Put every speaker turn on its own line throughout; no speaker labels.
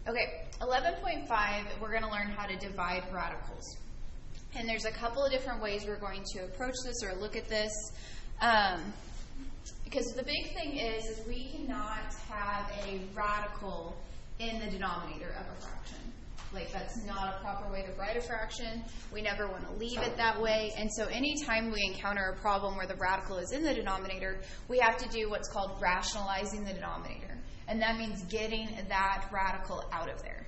Okay, 11.5, we're going to learn how to divide radicals. And there's a couple of different ways we're going to approach this or look at this. Because the big thing is we cannot have a radical in the denominator of a fraction. Like, that's not a proper way to write a fraction. We never want to leave it that way. And so anytime we encounter a problem where the radical is in the denominator, we have to do what's called rationalizing the denominator. And that means getting that radical out of there.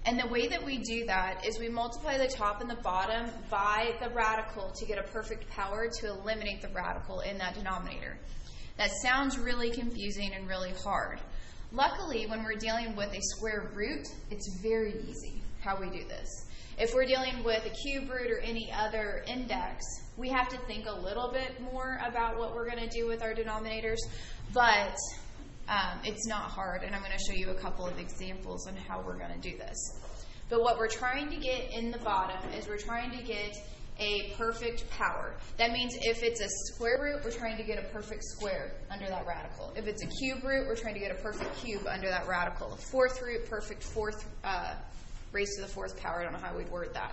And the way that we do that is we multiply the top and the bottom by the radical to get a perfect power to eliminate the radical in that denominator. That sounds really confusing and really hard. Luckily, when we're dealing with a square root, it's very easy how we do this. If we're dealing with a cube root or any other index, we have to think a little bit more about what we're going to do with our denominators, but it's not hard, and I'm going to show you a couple of examples on how we're going to do this. But what we're trying to get in the bottom is we're trying to get a perfect power. That means if it's a square root, we're trying to get a perfect square under that radical. If it's a cube root, we're trying to get a perfect cube under that radical. A fourth root, perfect fourth, raised to the fourth power. I don't know how we'd word that.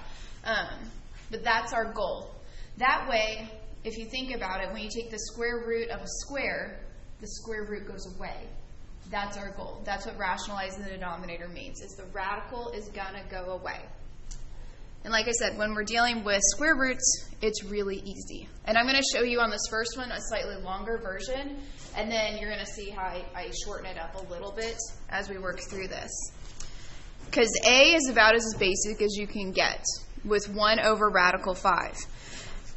But that's our goal. That way, if you think about it, when you take the square root of a square, the square root goes away. That's our goal. That's what rationalizing the denominator means, is the radical is going to go away. And like I said, when we're dealing with square roots, it's really easy. And I'm going to show you on this first one a slightly longer version, and then you're going to see how I shorten it up a little bit as we work through this. Because A is about as basic as you can get with 1 over radical 5.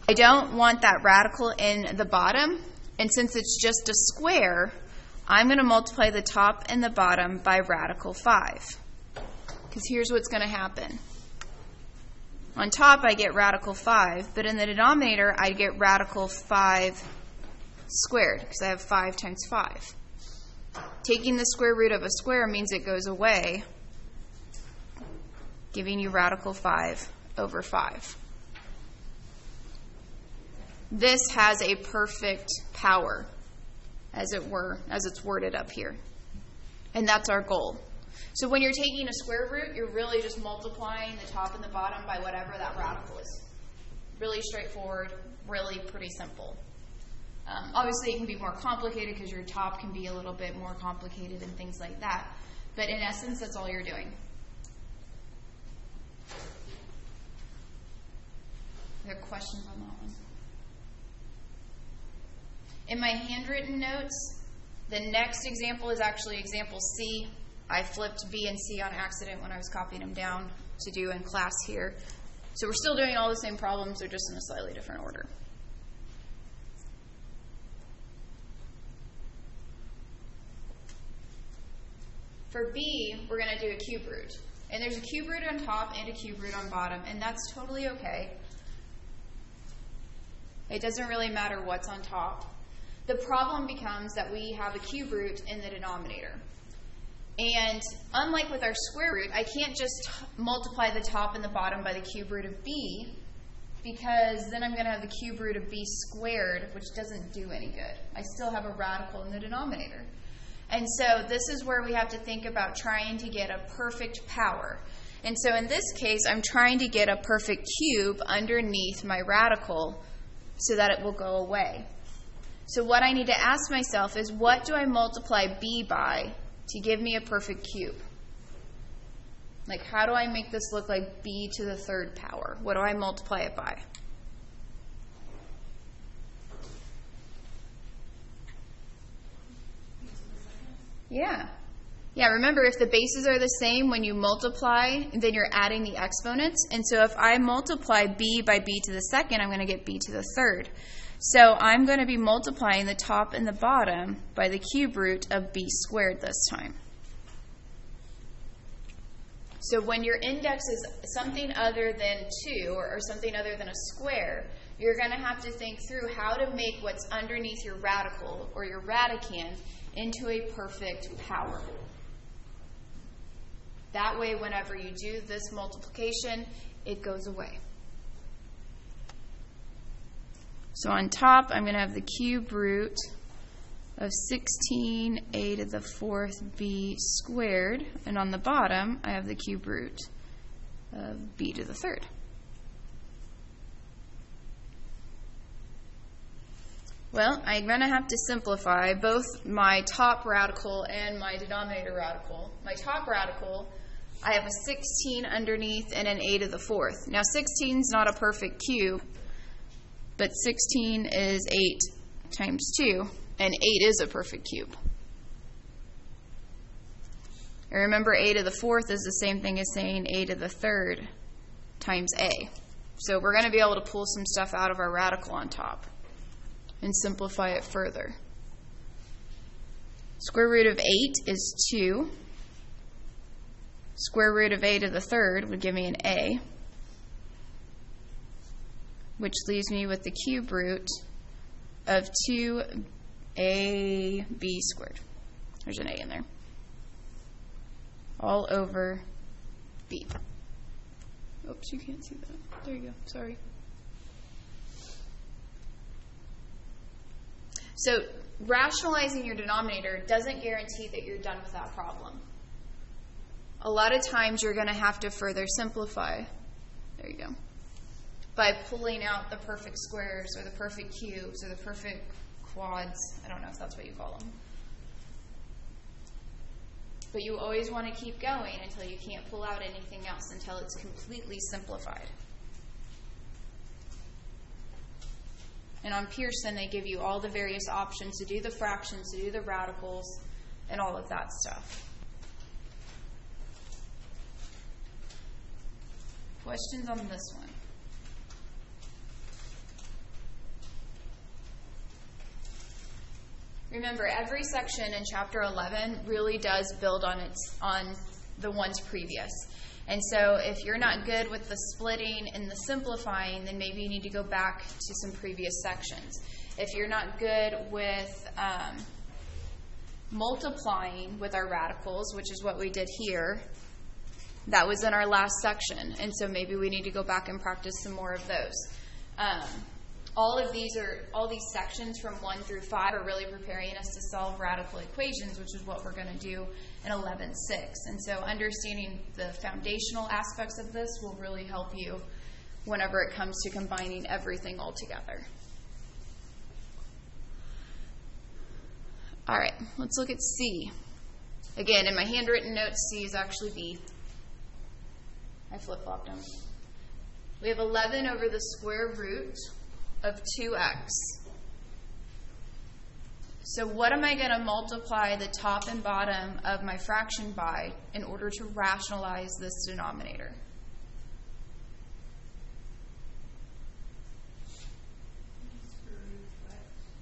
I don't want that radical in the bottom, and since it's just a square, I'm going to multiply the top and the bottom by radical 5. Because here's what's going to happen. On top, I get radical 5, but in the denominator, I get radical 5 squared, because I have 5 times 5. Taking the square root of a square means it goes away, giving you radical 5 over 5. This has a perfect power, as it were, as it's worded up here. And that's our goal. So when you're taking a square root, you're really just multiplying the top and the bottom by whatever that radical is. Really straightforward, really pretty simple. Obviously, it can be more complicated because your top can be a little bit more complicated and things like that. But in essence, that's all you're doing. Are there questions on that one? In my handwritten notes, the next example is actually example C. I flipped B and C on accident when I was copying them down to do in class here. So we're still doing all the same problems, they're just in a slightly different order. For B, we're going to do a cube root. And there's a cube root on top and a cube root on bottom, and that's totally okay. It doesn't really matter what's on top. The problem becomes that we have a cube root in the denominator. And unlike with our square root, I can't just multiply the top and the bottom by the cube root of b, because then I'm going to have the cube root of b squared, which doesn't do any good. I still have a radical in the denominator. And so this is where we have to think about trying to get a perfect power. And so in this case, I'm trying to get a perfect cube underneath my radical so that it will go away. So what I need to ask myself is, what do I multiply b by to give me a perfect cube? Like, how do I make this look like b to the third power? What do I multiply it by? Yeah. Yeah, remember, if the bases are the same, when you multiply, then you're adding the exponents. And so if I multiply b by b to the second, I'm going to get b to the third. So I'm going to be multiplying the top and the bottom by the cube root of b squared this time. So when your index is something other than 2 or something other than a square, you're going to have to think through how to make what's underneath your radical or your radicand into a perfect power. That way, whenever you do this multiplication, it goes away. So on top, I'm going to have the cube root
of 16a to the 4th b squared. And on the bottom, I have the cube root of b to the 3rd. Well, I'm going to have to simplify both my top radical and my denominator radical. My top radical, I have a 16 underneath and an a to the 4th. Now 16 is not a perfect cube, but 16 is 8 times 2, and 8 is a perfect cube. And remember, a to the 4th is the same thing as saying a to the 3rd times a. So we're going to be able to pull some stuff out of our radical on top and simplify it further. Square root of 8 is 2. Square root of a to the 3rd would give me an a, which leaves me with the cube root of 2ab squared. There's an a in there. All over b. Oops, you can't see that. There you go. Sorry. So rationalizing your denominator doesn't guarantee that you're done with that problem. A lot of times you're going to have to further simplify. There you go. By pulling out the perfect squares or the perfect cubes or the perfect quads. I don't know if that's what you call them. But you always want to keep going until you can't pull out anything else, until it's completely simplified. And on Pearson, they give you all the various options to do the fractions, to do the radicals, and all of that stuff. Questions on this one? Remember, every section in Chapter 11 really does build on the ones previous. And so if you're not good with the splitting and the simplifying, then maybe you need to go back to some previous sections. If you're not good with multiplying with our radicals, which is what we did here, that was in our last section. And so maybe we need to go back and practice some more of those. All these sections from 1 through 5 are really preparing us to solve radical equations, which is what we're going to do in 11.6. And so understanding the foundational aspects of this will really help you whenever it comes to combining everything all together. All right, let's look at C. Again, in my handwritten notes, C is actually B. I flip-flopped them. We have 11 over the square root of 2x. So what am I going to multiply the top and bottom of my fraction by in order to rationalize this denominator?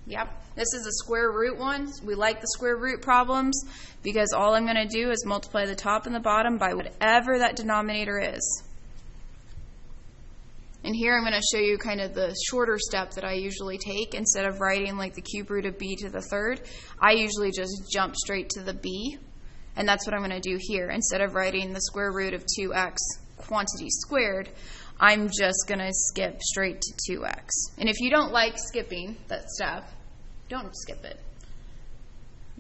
Yep, this is a square root one. We like the square root problems because all I'm going to do is multiply the top and the bottom by whatever that denominator is. And here I'm going to show you kind of the shorter step that I usually take. Instead of writing like the cube root of b to the 3rd, I usually just jump straight to the b. And that's what I'm going to do here. Instead of writing the square root of 2x quantity squared, I'm just going to skip straight to 2x. And if you don't like skipping that step, don't skip it.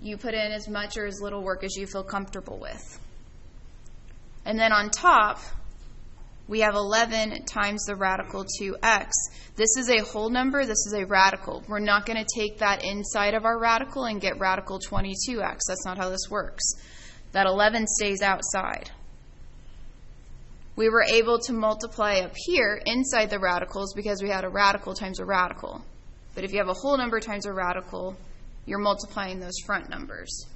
You put in as much or as little work as you feel comfortable with. And then on top, we have 11 times the radical 2x. This is a whole number. This is a radical. We're not going to take that inside of our radical and get radical 22x. That's not how this works. That 11 stays outside. We were able to multiply up here inside the radicals because we had a radical times a radical. But if you have a whole number times a radical, you're multiplying those front numbers,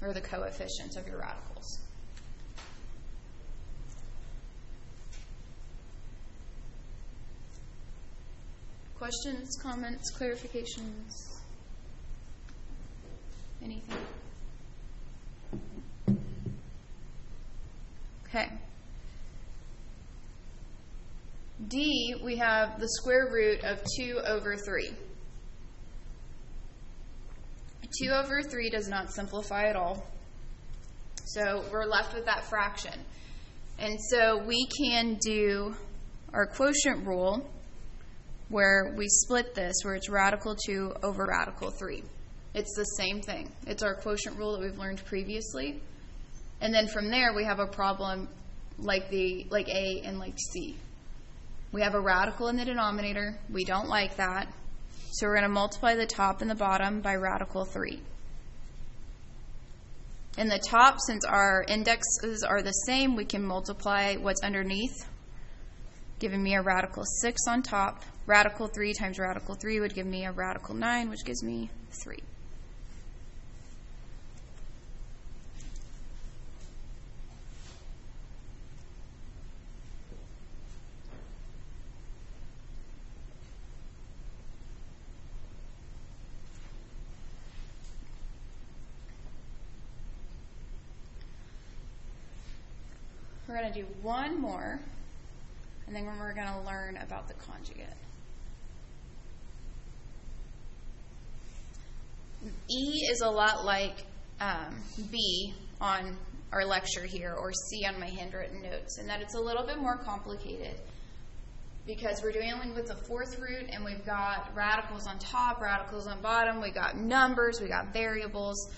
or the coefficients of your radicals. Questions, comments, clarifications? Anything? Okay. D, we have the square root of 2 over 3. 2 over 3 does not simplify at all. So we're left with that fraction. And so we can do our quotient rule where we split this, where it's radical 2 over radical 3. It's the same thing. It's our quotient rule that we've learned previously. And then from there, we have a problem like A and like C. We have a radical in the denominator. We don't like that. So we're going to multiply the top and the bottom by radical 3. In the top, since our indexes are the same, we can multiply what's underneath, giving me a radical 6 on top. Radical 3 times radical 3 would give me a radical 9, which gives me 3. We're going to do one more, and then we're going to learn about the conjugate. E is a lot like B on our lecture here, or C on my handwritten notes, in that it's a little bit more complicated because we're dealing with the fourth root, and we've got radicals on top, radicals on bottom, we got numbers, we got variables.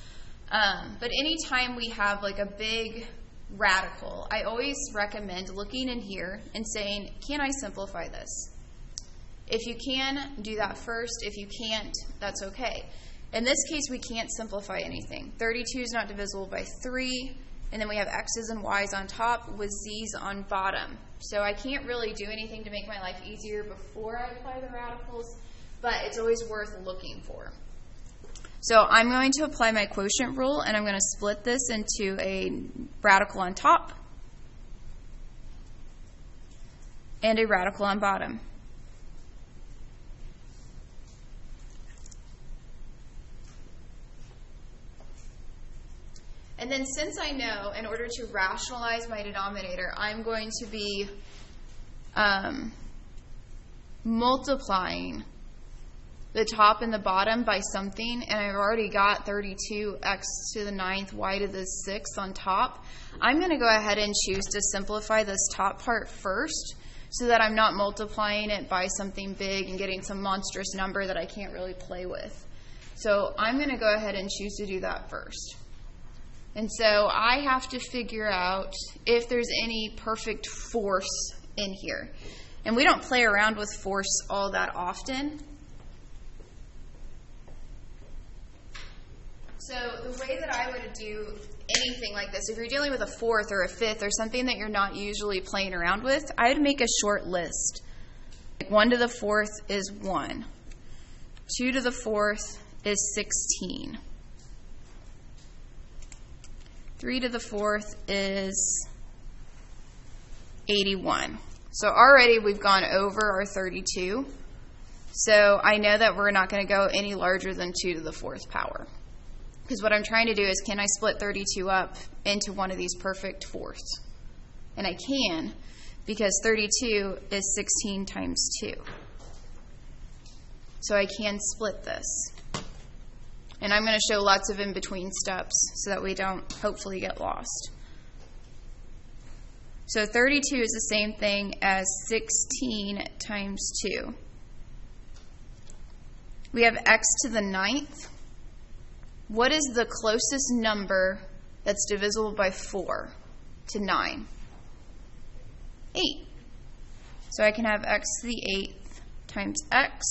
But anytime we have like a big radical, I always recommend looking in here and saying, can I simplify this? If you can, do that first. If you can't, that's okay. In this case, we can't simplify anything. 32 is not divisible by 3, and then we have x's and y's on top with z's on bottom. So I can't really do anything to make my life easier before I apply the radicals, but it's always worth looking for. So I'm going to apply my quotient rule, and I'm going to split this into a radical on top and a radical on bottom. And then since I know, in order to rationalize my denominator, I'm going to be multiplying the top and the bottom by something, and I've already got 32x to the 9th, y to the 6th on top, I'm going to go ahead and choose to simplify this top part first so that I'm not multiplying it by something big and getting some monstrous number that I can't really play with. So I'm going to go ahead and choose to do that first. And so I have to figure out if there's any perfect force in here. And we don't play around with force all that often. So the way that I would do anything like this, if you're dealing with a fourth or a fifth or something that you're not usually playing around with, I would make a short list. Like 1 to the 4th is 1. 2 to the 4th is 16. 3 to the 4th is 81. So already we've gone over our 32. So I know that we're not going to go any larger than 2 to the 4th power. Because what I'm trying to do is, can I split 32 up into one of these perfect fourths? And I can, because 32 is 16 times 2. So I can split this. And I'm going to show lots of in-between steps so that we don't hopefully get lost. So 32 is the same thing as 16 times 2. We have x to the 9th. What is the closest number that's divisible by 4 to 9? 8. So I can have x to the 8th times x.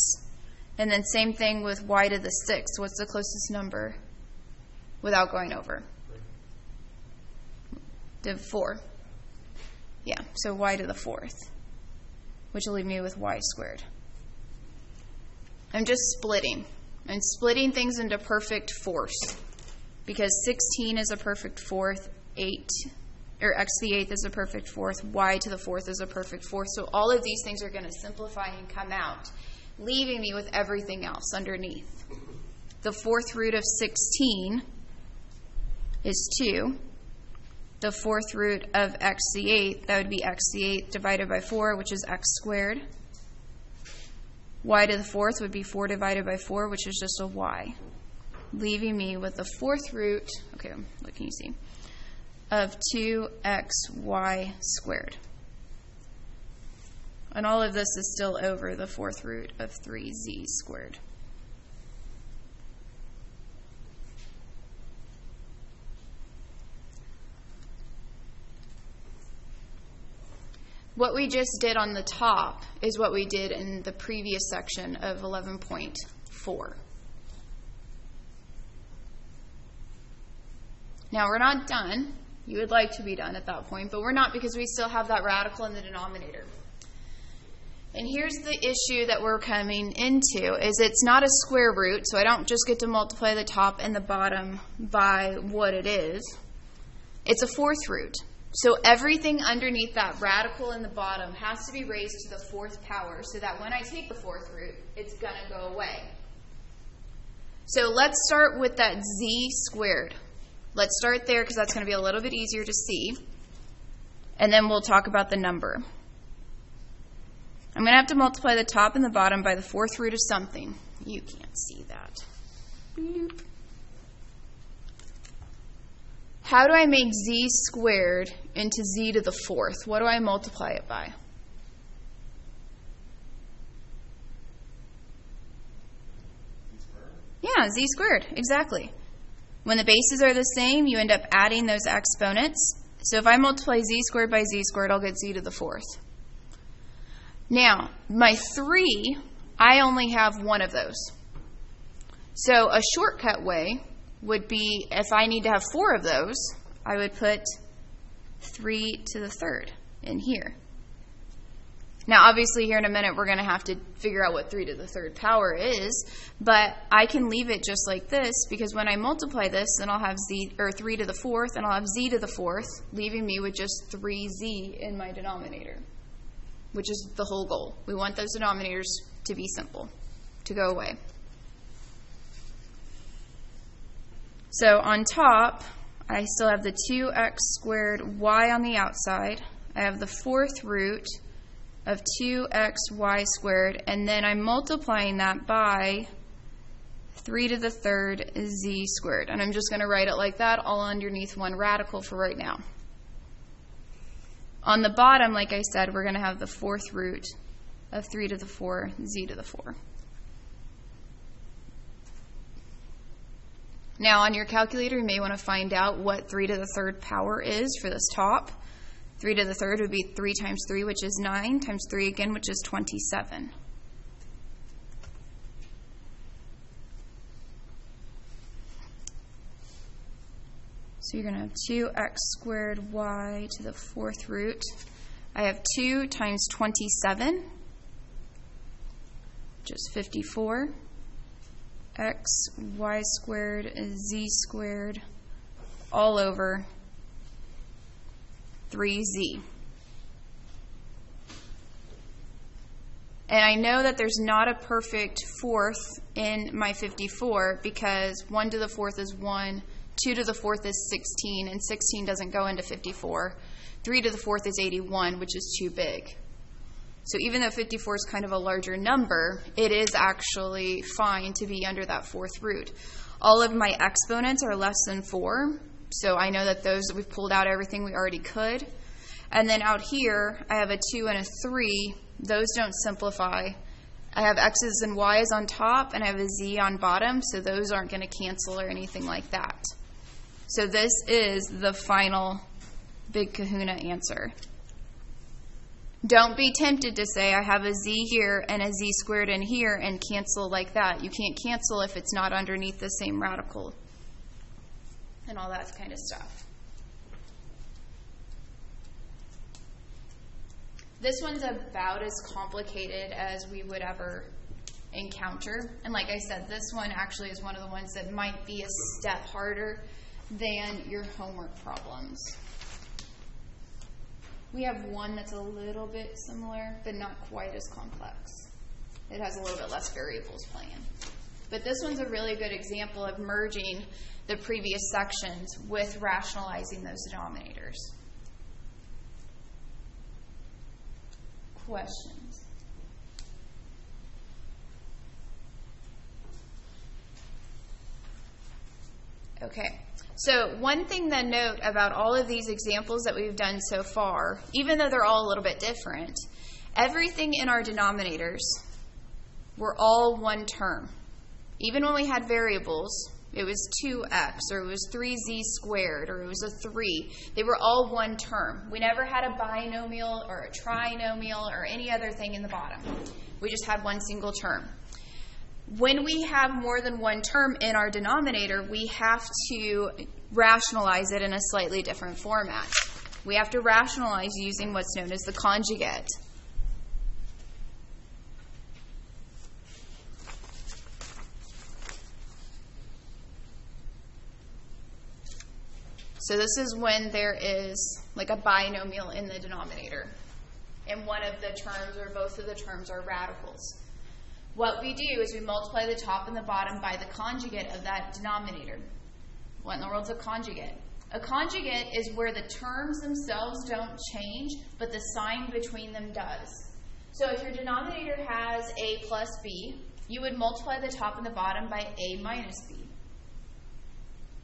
And then same thing with y to the 6th. What's the closest number without going over? Div 4. Yeah, so y to the 4th, which will leave me with y squared. I'm just splitting. I'm splitting things into perfect fourths because 16 is a perfect fourth, 8, or x to the 8th is a perfect fourth, y to the 4th is a perfect fourth. So all of these things are going to simplify and come out, leaving me with everything else underneath. The 4th root of 16 is 2. The 4th root of x to the 8th, that would be x to the 8th divided by 4, which is x squared. Y to the 4th would be 4 divided by 4, which is just a y, leaving me with the 4th root, okay, what can you see, of 2xy squared. And all of this is still over the 4th root of 3z squared. what we just did on the top is what we did in the previous section of 11.4. Now, we're not done. You would like to be done at that point, but we're not, because we still have that radical in the denominator. And here's the issue that we're coming into, is it's not a square root, so I don't just get to multiply the top and the bottom by what it is. It's a fourth root. So everything underneath that radical in the bottom has to be raised to the fourth power, so that when I take the fourth root, it's going to go away. So let's start with that z squared. Let's start there, because that's going to be a little bit easier to see. And then we'll talk about the number. I'm going to have to multiply the top and the bottom by the fourth root of something. You can't see that. Bloop. How do I make z squared into z to the fourth? What do I multiply it by? Yeah, z squared, exactly. When the bases are the same, you end up adding those exponents. So if I multiply z squared by z squared, I'll get z to the fourth. Now, my 3, I only have one of those. So a shortcut way would be, if I need to have 4 of those, I would put 3 to the third in here. Now, obviously, here in a minute, we're going to have to figure out what 3 to the third power is, but I can leave it just like this, because when I multiply this, then I'll have 3 to the fourth, and I'll have z to the fourth, leaving me with just 3z in my denominator, which is the whole goal. We want those denominators to be simple, to go away. So on top, I still have the 2x squared y on the outside. I have the fourth root of 2xy squared, and then I'm multiplying that by 3 to the third z squared. And I'm just going to write it like that, all underneath one radical for right now. On the bottom, like I said, we're going to have the fourth root of 3 to the 4 z to the 4. Now, on your calculator, you may want to find out what 3 to the third power is for this top. 3 to the third would be 3 times 3, which is 9, times 3 again, which is 27. So you're going to have 2x squared y to the fourth root. I have 2 times 27, which is 54. X, y squared, z squared, all over 3z. And I know that there's not a perfect fourth in my 54, because 1 to the fourth is 1, 2 to the fourth is 16, and 16 doesn't go into 54. 3 to the fourth is 81, which is too big. So even though 54 is kind of a larger number, it is actually fine to be under that fourth root. All of my exponents are less than 4, so I know that those, we've pulled out everything we already could. And then out here, I have a 2 and a 3. Those don't simplify. I have x's and y's on top, and I have a z on bottom, so those aren't going to cancel or anything like that. So this is the final big kahuna answer. Don't be tempted to say, I have a z here and a z squared in here, and cancel like that. You can't cancel if it's not underneath the same radical and all that kind of stuff. This one's about as complicated as we would ever encounter. And like I said, this one actually is one of the ones that might be a step harder than your homework problems. We have one that's a little bit similar, but not quite as complex. It has a little bit less variables playing. But this one's a really good example of merging the previous sections with rationalizing those denominators. Questions? Okay. So one thing to note about all of these examples that we've done so far, even though they're all a little bit different, everything in our denominators were all one term. Even when we had variables, It was 2x, or it was 3z squared, or it was a 3. They were all one term. We never had a binomial or a trinomial or any other thing in the bottom. We just had one single term. When we have more than one term in our denominator, we have to rationalize it in a slightly different format. We have to rationalize using what's known as the conjugate. So this is when there is like a binomial in the denominator, and one of the terms or both of the terms are radicals. What we do is we multiply the top and the bottom by the conjugate of that denominator. What in the world's a conjugate? A conjugate is where the terms themselves don't change, but the sign between them does. So if your denominator has a plus b, you would multiply the top and the bottom by a minus b.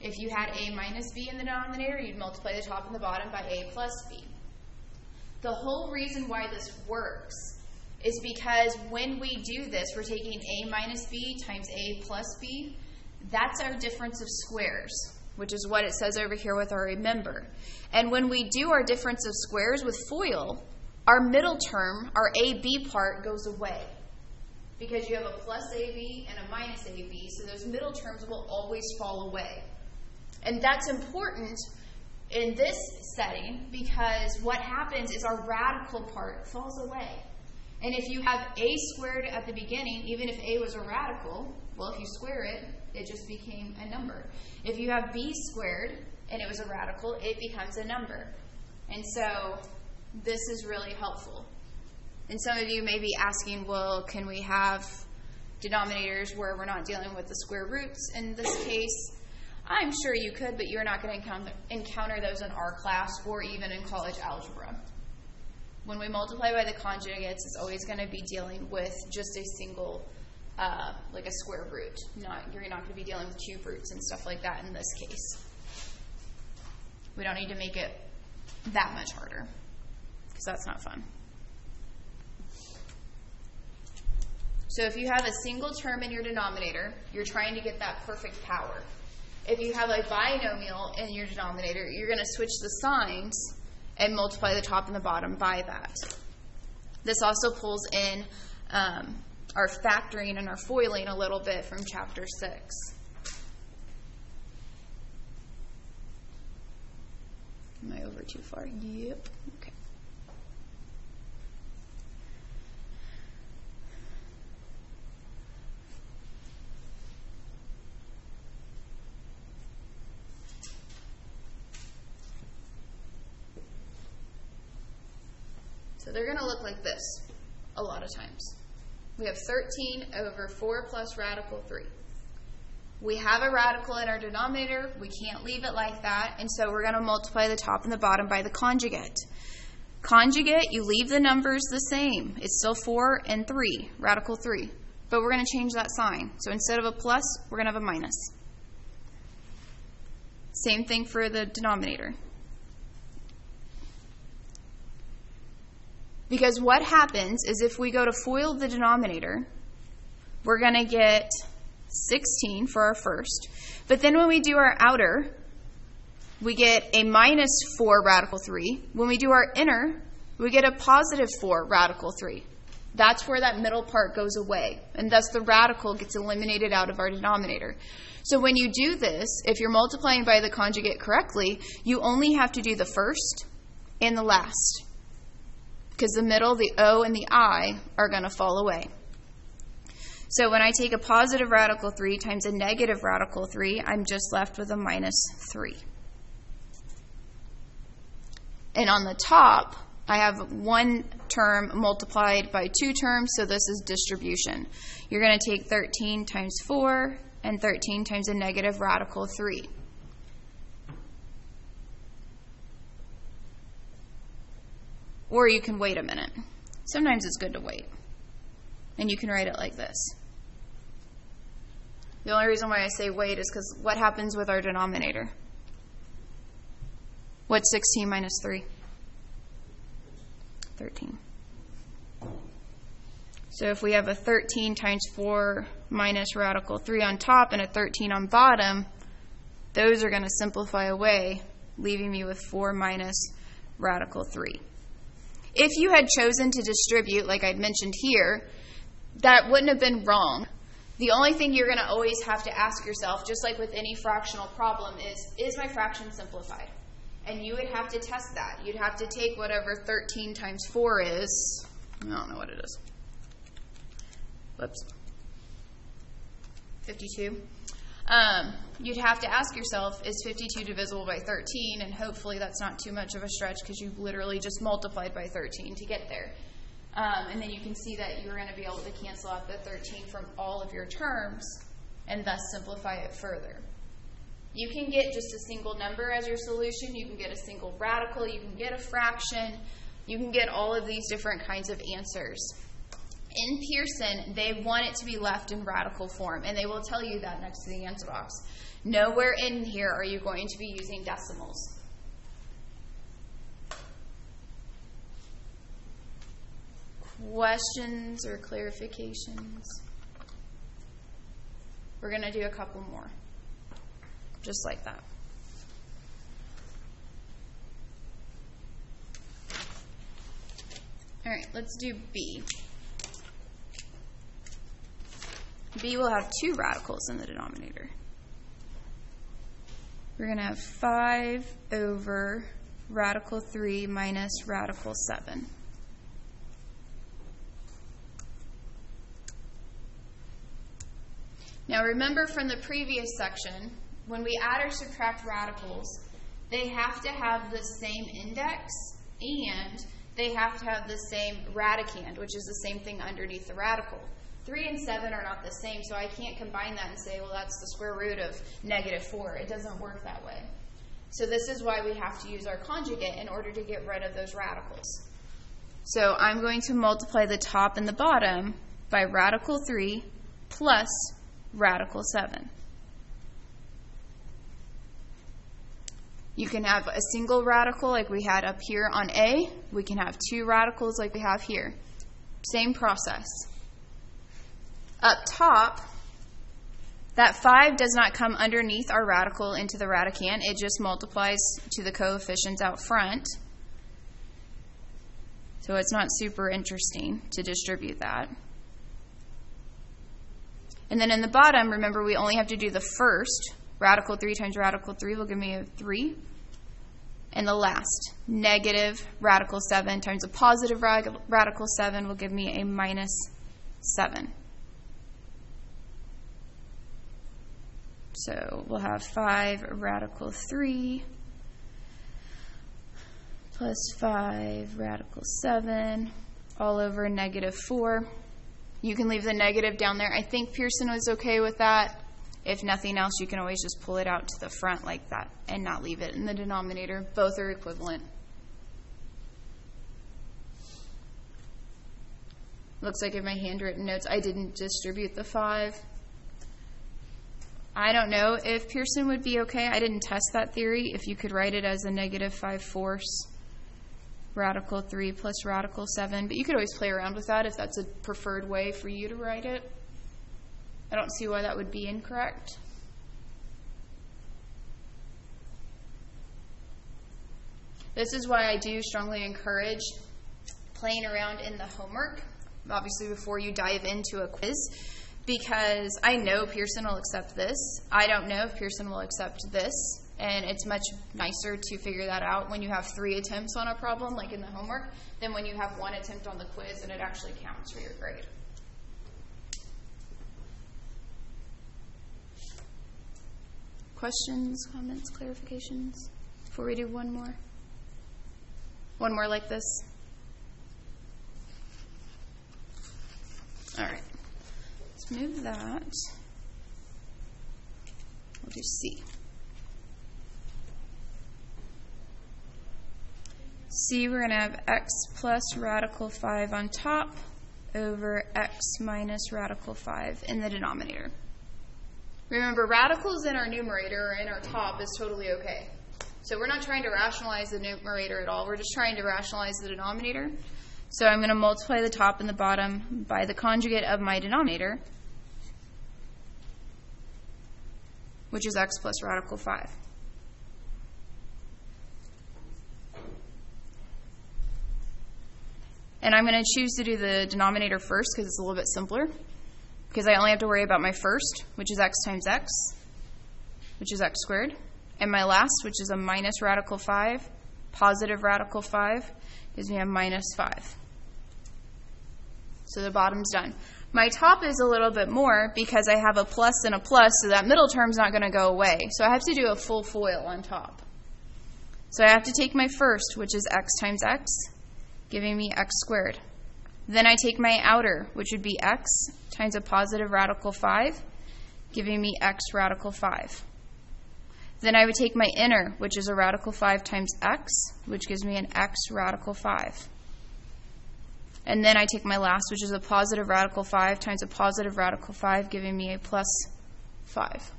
If you had a minus b in the denominator, you'd multiply the top and the bottom by a plus b. The whole reason why this works is because when we do this, we're taking a minus b times a plus b. That's our difference of squares, which is what it says over here with our remember. And when we do our difference of squares with FOIL, our middle term, our AB part, goes away. Because you have a plus AB and a minus AB, so those middle terms will always fall away. And that's important in this setting because what happens is our radical part falls away. And if you have a squared at the beginning, even if a was a radical, well, if you square it, it just became a number. If you have b squared and it was a radical, it becomes a number. And so this is really helpful. And some of you may be asking, well, can we have denominators where we're not dealing with the square roots in this case? I'm sure you could, but you're not going to encounter those in our class or even in college algebra. When we multiply by the conjugates, it's always going to be dealing with just a single, like a square root. You're not going to be dealing with cube roots and stuff like that in this case. We don't need to make it that much harder because that's not fun. So if you have a single term in your denominator, you're trying to get that perfect power. If you have a binomial in your denominator, you're going to switch the signs and multiply the top and the bottom by that. This also pulls in our factoring and our foiling a little bit from chapter 6. Am I over too far? Yep. Okay. So they're going to look like this a lot of times. We have 13 over 4 plus radical 3. We have a radical in our denominator. We can't leave it like that. And so we're going to multiply the top and the bottom by the conjugate. Conjugate, you leave the numbers the same. It's still 4 and 3, radical 3. But we're going to change that sign. So instead of a plus, we're going to have a minus. Same thing for the denominator. Because what happens is if we go to FOIL the denominator, we're going to get 16 for our first. But then when we do our outer, we get a minus 4 radical 3. When we do our inner, we get a positive 4 radical 3. That's where that middle part goes away. And thus the radical gets eliminated out of our denominator. So when you do this, if you're multiplying by the conjugate correctly, you only have to do the first and the last. Because the middle, the O, and the I are going to fall away. So when I take a positive radical 3 times a negative radical 3, I'm just left with a minus 3. And on the top, I have one term multiplied by 2 terms, so this is distribution. You're going to take 13 times 4 and 13 times a negative radical 3. Or you can wait a minute. Sometimes it's good to wait. And you can write it like this. The only reason why I say wait is because what happens with our denominator? What's 16 minus 3? 13. So if we have a 13 times 4 minus radical 3 on top and a 13 on bottom, those are going to simplify away, leaving me with 4 minus radical 3. If you had chosen to distribute, like I'd mentioned here, that wouldn't have been wrong. The only thing you're going to always have to ask yourself, just like with any fractional problem, is my fraction simplified? And you would have to test that. You'd have to take whatever 13 times 4 is. I don't know what it is. Whoops. 52. You'd have to ask yourself, is 52 divisible by 13? And hopefully that's not too much of a stretch because you literally just multiplied by 13 to get there. And then you can see that you're going to be able to cancel out the 13 from all of your terms and thus simplify it further. You can get just a single number as your solution. You can get a single radical. You can get a fraction. You can get all of these different kinds of answers. In Pearson, they want it to be left in radical form, and they will tell you that next to the answer box. Nowhere in here are you going to be using decimals. Questions or clarifications? We're going to do a couple more, just like that. All right, let's do B. B will have 2 radicals in the denominator. We're going to have 5 over radical 3 minus radical 7. Now remember from the previous section, when we add or subtract radicals, they have to have the same index and they have to have the same radicand, which is the same thing underneath the radical. 3 and 7 are not the same, so I can't combine that and say, well, that's the square root of -4. It doesn't work that way. So this is why we have to use our conjugate in order to get rid of those radicals. So I'm going to multiply the top and the bottom by radical 3 plus radical 7. You can have a single radical like we had up here on A. We can have 2 radicals like we have here. Same process. Up top, that 5 does not come underneath our radical into the radicand. It just multiplies to the coefficients out front. So it's not super interesting to distribute that. And then in the bottom, remember we only have to do the first. Radical 3 times radical 3 will give me a 3. And the last, negative radical 7 times a positive radical 7 will give me a -7. So we'll have 5 radical 3 plus 5 radical 7 all over -4. You can leave the negative down there. I think Pearson was okay with that. If nothing else, you can always just pull it out to the front like that and not leave it in the denominator. Both are equivalent. Looks like in my handwritten notes, I didn't distribute the 5. I don't know if Pearson would be okay. I didn't test that theory. If you could write it as a -5/4 radical 3 plus radical 7. But you could always play around with that if that's a preferred way for you to write it. I don't see why that would be incorrect. This is why I do strongly encourage playing around in the homework, obviously before you dive into a quiz, because I know Pearson will accept this. I don't know if Pearson will accept this, and it's much nicer to figure that out when you have 3 attempts on a problem, like in the homework, than when you have 1 attempt on the quiz and it actually counts for your grade. Questions, comments, clarifications before we do one more? One more like this? All right. Let's move that. We'll do C. C, we're going to have x plus radical 5 on top over x minus radical 5 in the denominator. Remember, radicals in our numerator or in our top is totally okay. So we're not trying to rationalize the numerator at all. We're just trying to rationalize the denominator. So I'm going to multiply the top and the bottom by the conjugate of my denominator, which is x plus radical 5. And I'm going to choose to do the denominator first because it's a little bit simpler, because I only have to worry about my first, which is x times x, which is x squared, and my last, which is a minus radical 5, positive radical 5, gives me a minus 5. So the bottom's done. My top is a little bit more because I have a plus and a plus, so that middle term's not going to go away. So I have to do a full FOIL on top. So I have to take my first, which is x times x, giving me x squared. Then I take my outer, which would be x times a positive radical 5, giving me x radical 5. Then I would take my inner, which is a radical 5 times x, which gives me an x radical 5. And then I take my last, which is a positive radical 5 times a positive radical 5, giving me a plus 5.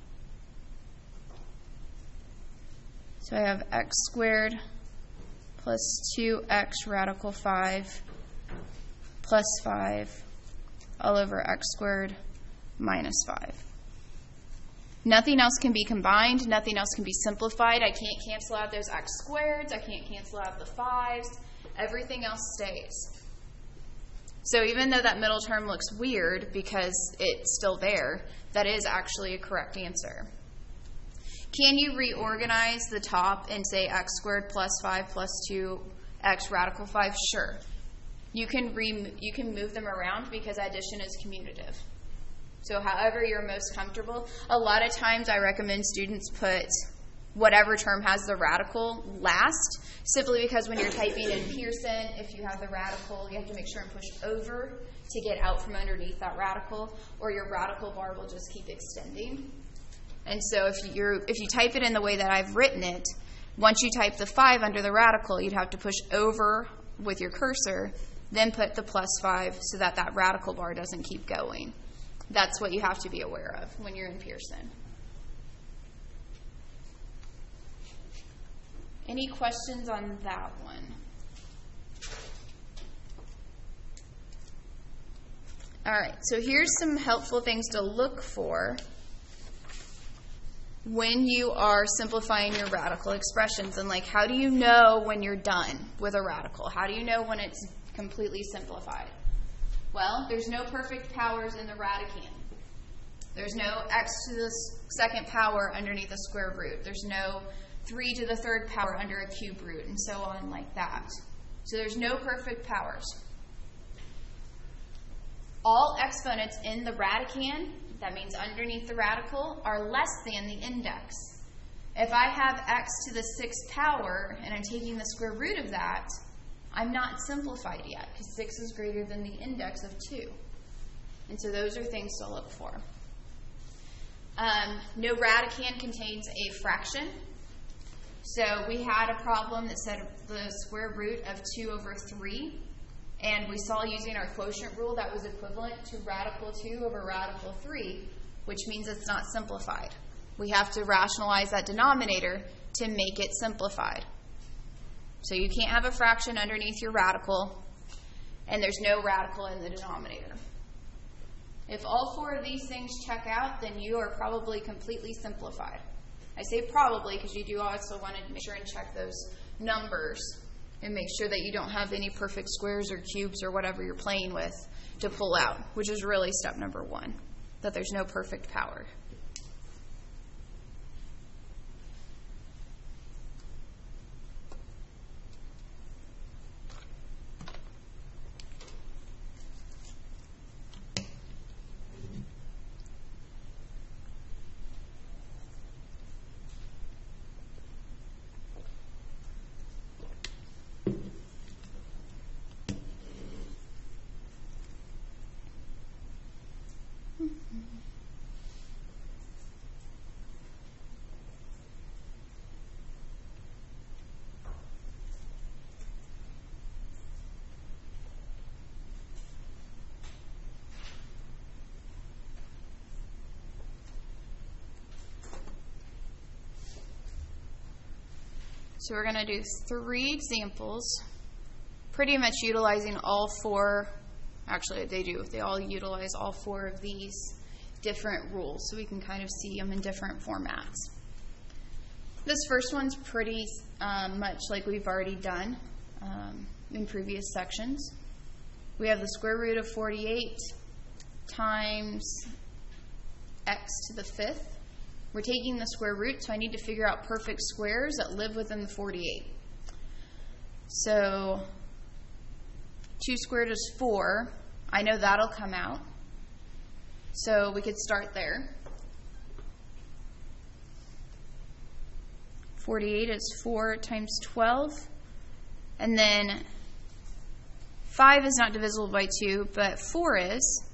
So I have x squared plus 2x radical 5 plus 5 all over x squared minus 5. Nothing else can be combined. Nothing else can be simplified. I can't cancel out those x squareds. I can't cancel out the 5s. Everything else stays. So even though that middle term looks weird because it's still there, that is actually a correct answer. Can you reorganize the top and say x squared plus 5 plus 2x radical 5? Sure. You can move them around because addition is commutative. So however you're most comfortable. A lot of times I recommend students put whatever term has the radical last, simply because when you're typing in Pearson, if you have the radical, you have to make sure and push over to get out from underneath that radical, or your radical bar will just keep extending. And so if you type it in the way that I've written it, once you type the 5 under the radical, you'd have to push over with your cursor, then put the plus 5 so that that radical bar doesn't keep going. That's what you have to be aware of when you're in Pearson. Any questions on that one? All right, so here's some helpful things to look for when you are simplifying your radical expressions. And like, how do you know when you're done with a radical? How do you know when it's completely simplified? Well, there's no perfect powers in the radicand. There's no x to the second power underneath a square root. There's no 3 to the third power under a cube root, and so on like that. So there's no perfect powers. All exponents in the radicand, that means underneath the radical, are less than the index. If I have x to the 6th power and I'm taking the square root of that, I'm not simplified yet because 6 is greater than the index of 2. And so those are things to look for. No radicand contains a fraction. So we had a problem that said the square root of 2 over 3. And we saw using our quotient rule that was equivalent to radical 2 over radical 3, which means it's not simplified. We have to rationalize that denominator to make it simplified. So you can't have a fraction underneath your radical, and there's no radical in the denominator. If all 4 of these things check out, then you are probably completely simplified. I say probably because you do also want to make sure and check those numbers and make sure that you don't have any perfect squares or cubes or whatever you're playing with to pull out, which is really step number 1, that there's no perfect power. So we're going to do 3 examples pretty much utilizing all four. Actually, they do. They all utilize all four of these different rules, so we can kind of see them in different formats. This first one's pretty much like we've already done in previous sections. We have the square root of 48 times x to the 5th. We're taking the square root, so I need to figure out perfect squares that live within the 48. So 2 squared is 4. I know that'll come out. So we could start there. 48 is 4 times 12. And then 5 is not divisible by 2, but 4 is.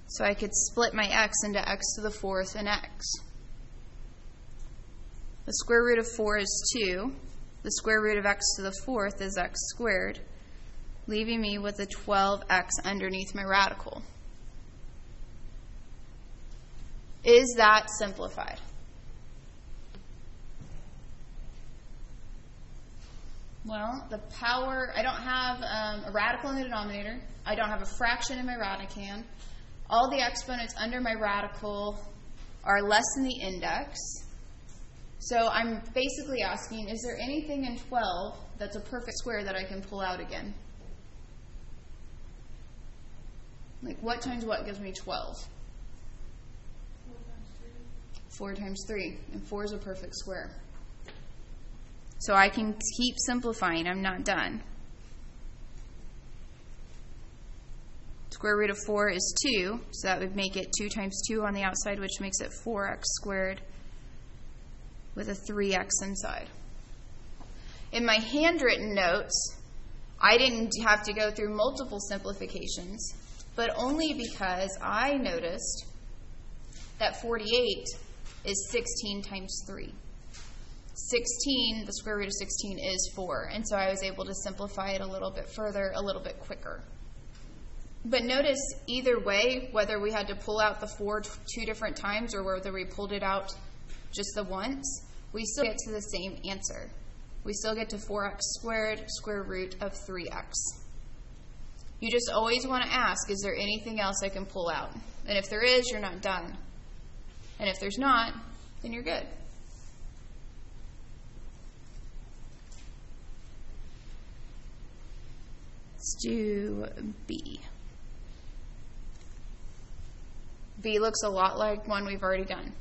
So I could split my x into x to the 4th and x. The square root of 4 is 2. The square root of x to the 4th is x squared, leaving me with a 12x underneath my radical. Is that simplified? Well, the power, I don't have a radical in the denominator. I don't have a fraction in my radicand. All the exponents under my radical are less than the index. So I'm basically asking, is there anything in 12 that's a perfect square that I can pull out again? Like, what times what gives me 12? 4 times 3. And 4 is a perfect square. So I can keep simplifying. I'm not done. Square root of 4 is 2, so that would make it 2 times 2 on the outside, which makes it 4x squared with a 3x inside. In my handwritten notes, I didn't have to go through multiple simplifications, but only because I noticed that 48 is 16 times 3. 16, the square root of 16 is 4, and so I was able to simplify it a little bit further, a little bit quicker. But notice either way, whether we had to pull out the 4 2 different times or whether we pulled it out just the once, we still get to the same answer. We still get to 4x squared square root of 3x. You just always want to ask, is there anything else I can pull out? And if there is, you're not done. And if there's not, then you're good. Let's do B. B looks a lot like one we've already done.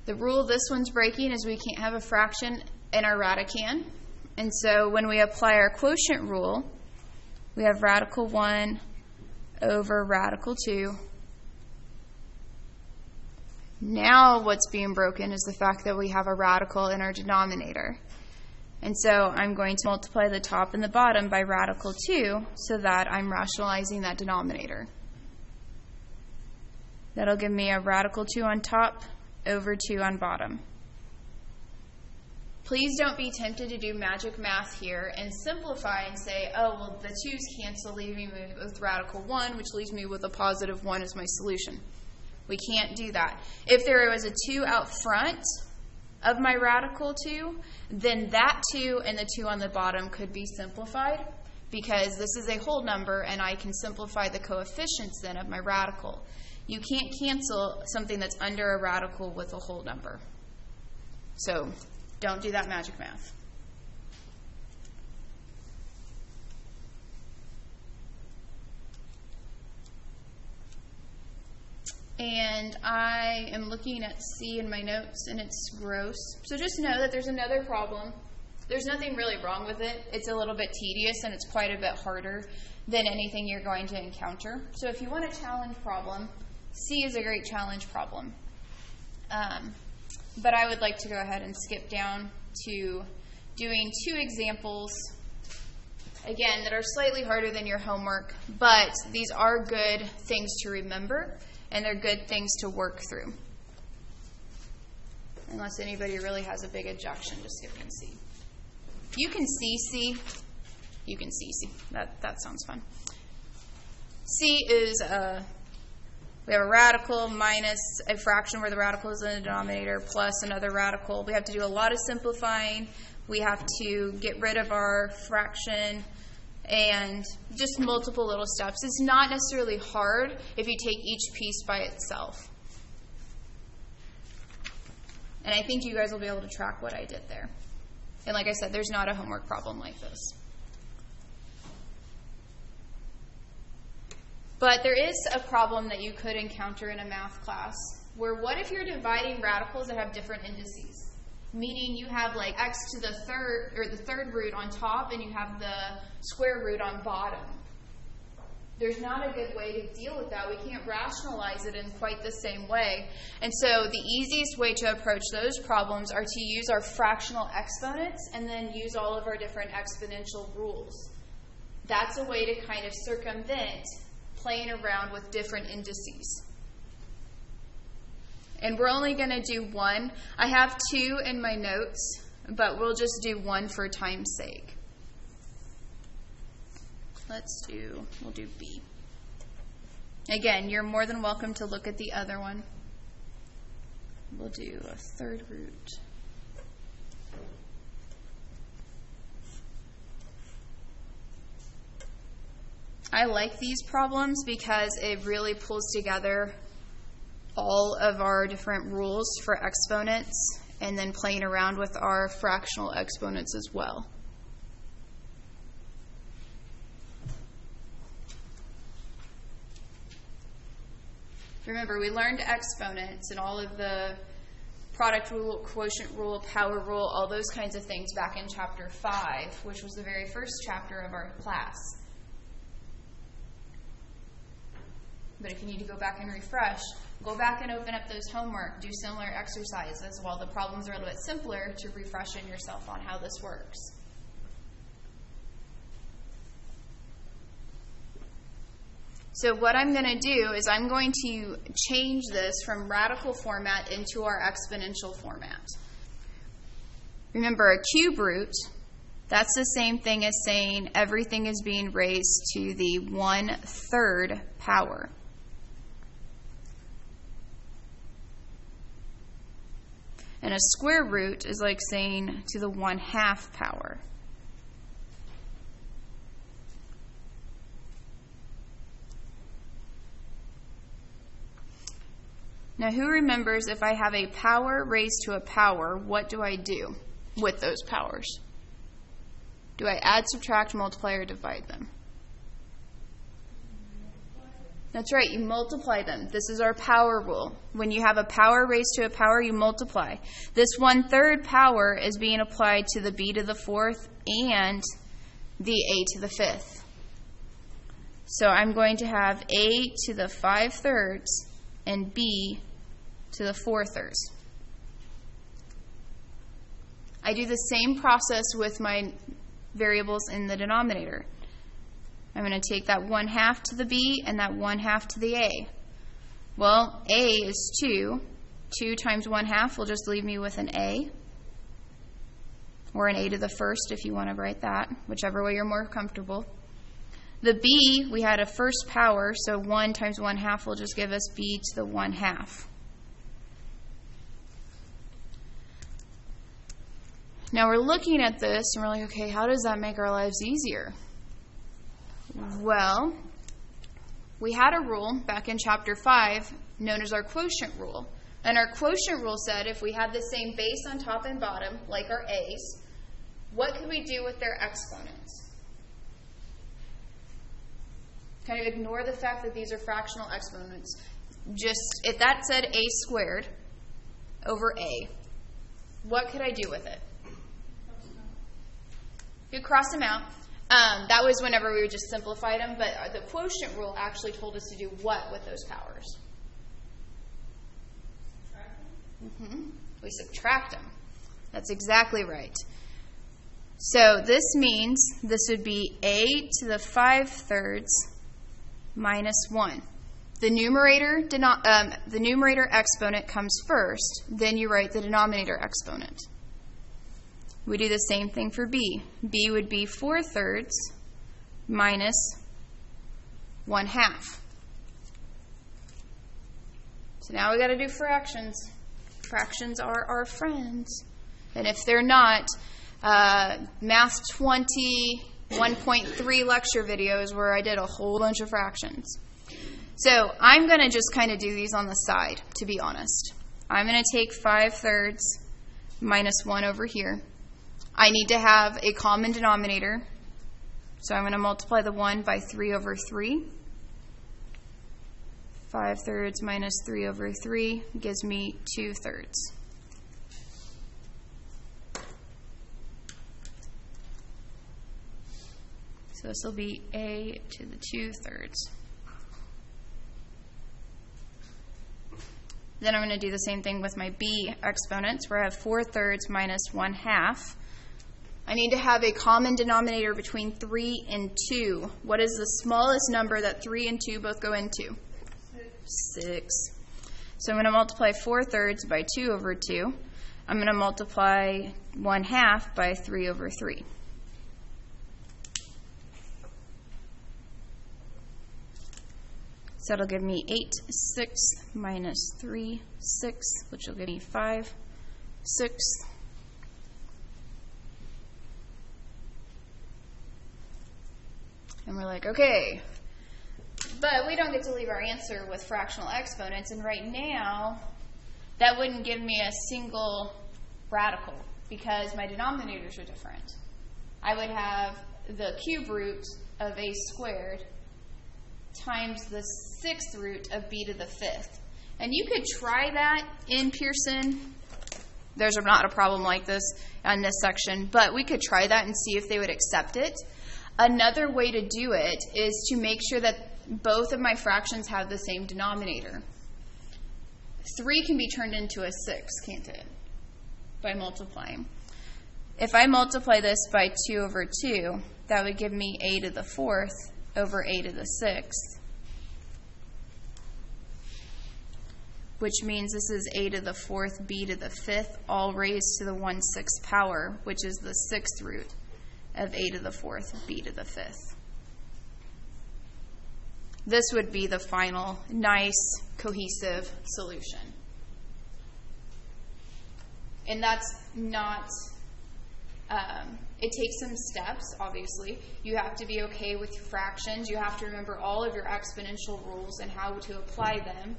The rule this one's breaking is we can't have a fraction in our radicand. And so when we apply our quotient rule, we have radical 1 over radical 2. Now what's being broken is the fact that we have a radical in our denominator. And so I'm going to multiply the top and the bottom by radical 2 so that I'm rationalizing that denominator. That'll give me a radical 2 on top over 2 on bottom. Please don't be tempted to do magic math here and simplify and say, oh, well, the 2's cancel, leaving me with radical 1, which leaves me with a positive 1 as my solution. We can't do that. If there was a 2 out front of my radical 2, then that 2 and the 2 on the bottom could be simplified because this is a whole number and I can simplify the coefficients then of my radical. You can't cancel something that's under a radical with a whole number. So don't do that magic math. And I am looking at C in my notes, and it's gross. So just know that there's another problem. There's nothing really wrong with it. It's a little bit tedious, and it's quite a bit harder than anything you're going to encounter. So if you want a challenge problem, C is a great challenge problem. But I would like to go ahead and skip down to doing 2 examples, again, that are slightly harder than your homework, but these are good things to remember. And they're good things to work through. Unless anybody really has a big objection to skipping C. You can see C. You can see C. That sounds fun. C is We have a radical minus a fraction where the radical is in the denominator plus another radical. We have to do a lot of simplifying. We have to get rid of our fraction and just multiple little steps. It's not necessarily hard if you take each piece by itself. And I think you guys will be able to track what I did there. And like I said, there's not a homework problem like this. But there is a problem that you could encounter in a math class where what if you're dividing radicals that have different indices? Meaning you have like x to the third, or the third root on top, and you have the square root on bottom. There's not a good way to deal with that. We can't rationalize it in quite the same way. And so the easiest way to approach those problems are to use our fractional exponents and then use all of our different exponential rules. That's a way to kind of circumvent playing around with different indices. And we're only going to do one. I have two in my notes, but we'll just do one for time's sake. We'll do B. Again, you're more than welcome to look at the other one. We'll do a third root. I like these problems because it really pulls together all of our different rules for exponents and then playing around with our fractional exponents as well. Remember, we learned exponents and all of the product rule, quotient rule, power rule, all those kinds of things back in chapter 5, which was the very first chapter of our class. But if you need to go back and refresh, go back and open up those homework, do similar exercises while the problems are a little bit simpler to refreshen yourself on how this works. So what I'm going to do is I'm going to change this from radical format into our exponential format. Remember, a cube root, that's the same thing as saying everything is being raised to the 1/3 power. And a square root is like saying to the 1/2 power. Now, who remembers if I have a power raised to a power, what do I do with those powers? Do I add, subtract, multiply, or divide them? That's right, you multiply them. This is our power rule. When you have a power raised to a power, you multiply. This 1/3 power is being applied to the b to the 4th and the a to the 5th. So I'm going to have a to the 5/3 and b to the 4/3. I do the same process with my variables in the denominator. I'm going to take that 1/2 to the b and that 1/2 to the a. Well, a is 2. 2 times 1/2 will just leave me with an a, or an a to the 1st if you want to write that, whichever way you're more comfortable. The b, we had a first power, so 1 times 1/2 will just give us b to the 1/2. Now we're looking at this and we're like, okay, how does that make our lives easier? Well, we had a rule back in chapter 5 known as our quotient rule. And our quotient rule said if we had the same base on top and bottom, like our a's, what could we do with their exponents? Kind of ignore the fact that these are fractional exponents. Just, if that said a squared over a, what could I do with it? You cross them out. That was whenever we just simplified them, but the quotient rule actually told us to do what with those powers? We subtract them. That's exactly right. So this means this would be a to the 5/3 minus 1. The numerator exponent comes first, then you write the denominator exponent. We do the same thing for b. b would be 4/3 minus 1/2. So now we got to do fractions. Fractions are our friends. And if they're not, Math 20 1.3 lecture videos where I did a whole bunch of fractions. So I'm going to just kind of do these on the side, to be honest. I'm going to take 5/3 minus 1 over here. I need to have a common denominator. So I'm going to multiply the 1 by 3 over 3. 5/3 minus 3 over 3 gives me 2/3. So this will be a to the 2/3. Then I'm going to do the same thing with my b exponents, where I have 4/3 minus 1/2. I need to have a common denominator between 3 and 2. What is the smallest number that 3 and 2 both go into? 6. So I'm going to multiply 4/3 by 2 over 2. I'm going to multiply 1/2 by 3 over 3. So that'll give me 8, 6 minus 3, 6, which will give me 5, 6. And we're like, okay, but we don't get to leave our answer with fractional exponents, and right now, that wouldn't give me a single radical because my denominators are different. I would have the cube root of a squared times the 6th root of b to the 5th. And you could try that in Pearson. There's not a problem like this on this section, but we could try that and see if they would accept it. Another way to do it is to make sure that both of my fractions have the same denominator. 3 can be turned into a 6, can't it? By multiplying. If I multiply this by 2 over 2, that would give me a to the 4th over a to the 6th, which means this is a to the 4th, b to the 5th, all raised to the 1/6 power, which is the 6th root of a to the 4th, b to the 5th. This would be the final nice, cohesive solution. And that's not, it takes some steps, obviously. You have to be okay with fractions. You have to remember all of your exponential rules and how to apply them,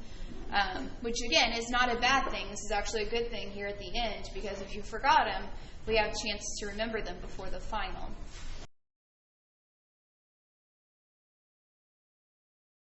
which, again, is not a bad thing. This is actually a good thing here at the end, because if you forgot them, we have a chance to remember them before the final.